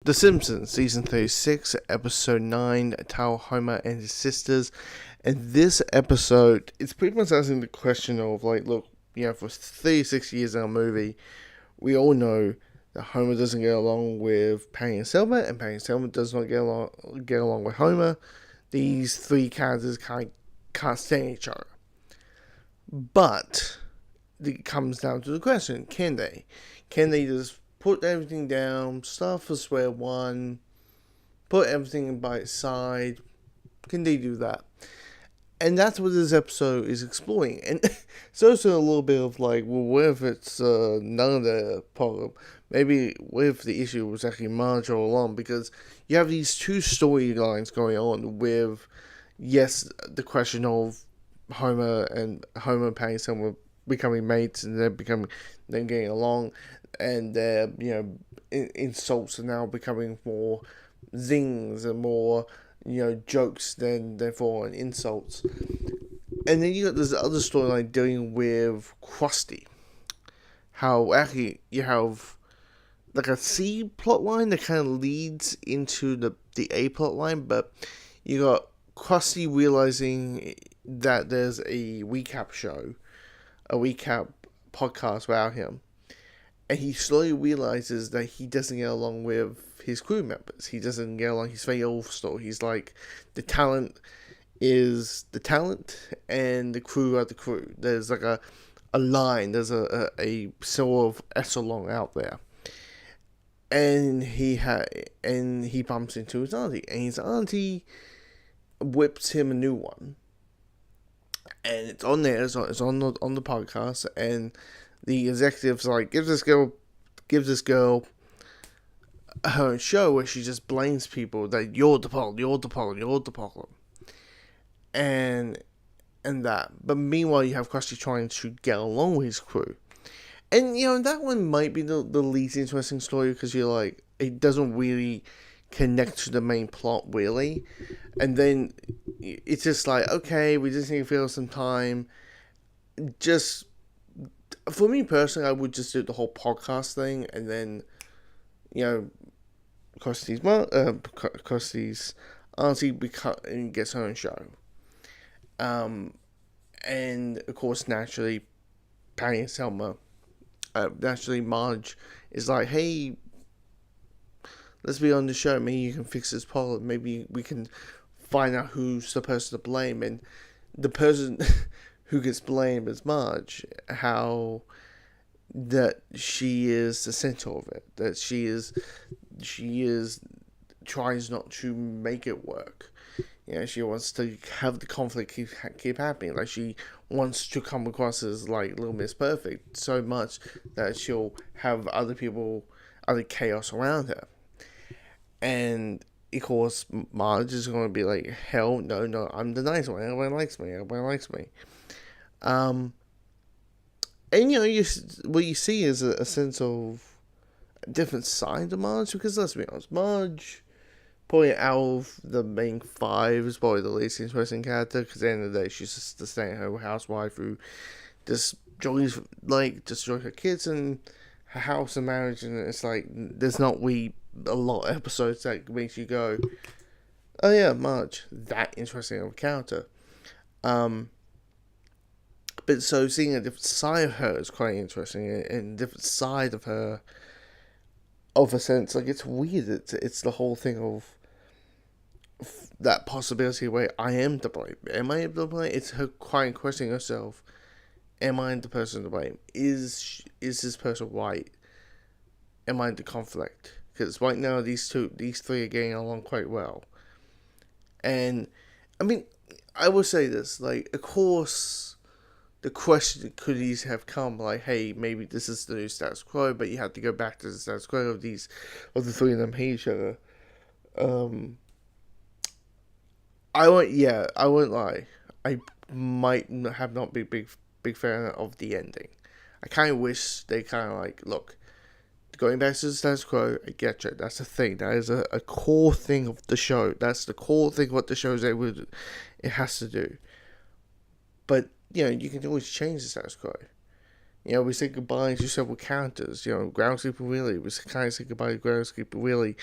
The Simpsons, Season 36, Episode 9, Tao, Homer, and his sisters. And this episode, it's pretty much asking the question of, like, look, for 36 years in our movie, we all know that Homer doesn't get along with Patty and Selma, and Patty and Selma does not get along with Homer. These three characters can't stand each other. But it comes down to the question, can they? Can they just put everything down, start from square one, put everything by its side? Can they do that? And that's what this episode is exploring. And it's also a little bit of like, well, what if it's none of the problem? Maybe what if the issue was actually Marge all along? Because you have these two storylines going on with, yes, the question of Homer and Patty Selma becoming mates and then getting along, and their insults are now becoming more zings and more jokes than for insults. And then you got this other storyline dealing with Krusty. How actually you have like a C plot line that kind of leads into the A plot line, but you got Krusty realizing that there's a recap podcast without him. And he slowly realizes that he doesn't get along with his crew members. He doesn't get along. He's very old school. He's like, the talent is the talent and the crew are the crew. There's like a line. There's a sort of echelon out there. And he bumps into his auntie. And his auntie whips him a new one. And it's on there. It's on the podcast. And the executives like give this girl her own show where she just blames people that you're the problem, and that. But meanwhile, you have Krusty trying to get along with his crew, and that one might be the least interesting story because you're like it doesn't really connect to the main plot really, and then it's just like okay, we just need to fill some time, just. For me personally, I would just do the whole podcast thing, and then, Krusty's auntie gets her own show. And of course, naturally, Patty and Selma, naturally Marge is like, hey, let's be on the show. Maybe you can fix this problem. Maybe we can find out who's the person to blame, and the person. Who gets blamed is Marge, how that she is the center of it, that she tries not to make it work. She wants to have the conflict keep happening. Like she wants to come across as like Little Miss Perfect so much that she'll have other chaos around her. And of course, Marge is going to be like, hell no, I'm the nice one. Everybody likes me. And what you see is a sense of a different side of Marge, because let's be honest, Marge, probably out of the main five, is probably the least interesting character, because at the end of the day, she's just a stay-at-home housewife who just enjoys her kids and her house and marriage, and it's like, there's not really a lot of episodes that makes you go, oh yeah, Marge, that interesting of a character. But so seeing a different side of her is quite interesting, and a different side of her, of a sense, like it's weird. It's the whole thing of that possibility where I am to blame. Am I to blame? It's her quite questioning herself. Am I the person to blame? Is this person right? Am I the conflict? Because right now these three are getting along quite well. And I mean, I will say this: like, of course. The question could easily have come like, hey, maybe this is the new status quo, but you have to go back to the status quo of the three of them hate each other. I won't lie. I might have not been big fan of the ending. I kind of wish they kind of like, look, going back to the status quo, I get you. That's the thing. That is a core thing of the show. That's the core thing what the show's it has to do. But you can always change the status quo. We said goodbye to several characters. Groundskeeper Willie, we kind of said goodbye to Groundskeeper Willie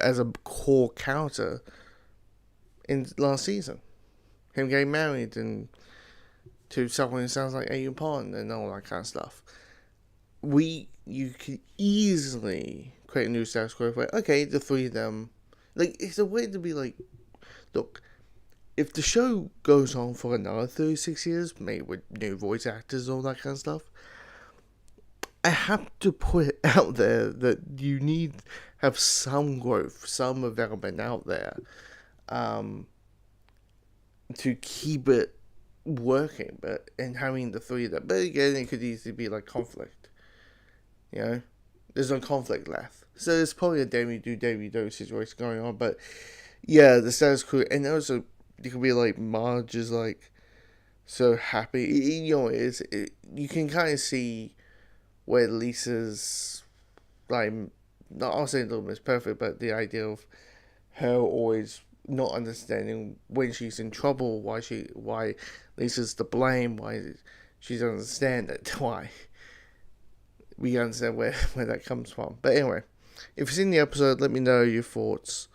as a core character in last season. Him getting married and to someone who sounds like Adrian Pond and all that kind of stuff. You could easily create a new status quo where, okay, the three of them, it's a way to be like, look, if the show goes on for another 36 years, maybe with new voice actors, all that kind of stuff, I have to put it out there that you need to have some growth, some development out there, to keep it working, and having the three of them. But again, it could easily be like conflict. There's no conflict left. So there's probably a Davey Do situation going on. But yeah, the status quo, and also you could be like Marge is like so happy. You can kind of see where Lisa's like, I'll say little Miss Perfect, but the idea of her always not understanding when she's in trouble, why Lisa's to blame, why she doesn't understand it, why we understand where that comes from. But anyway, if you've seen the episode, let me know your thoughts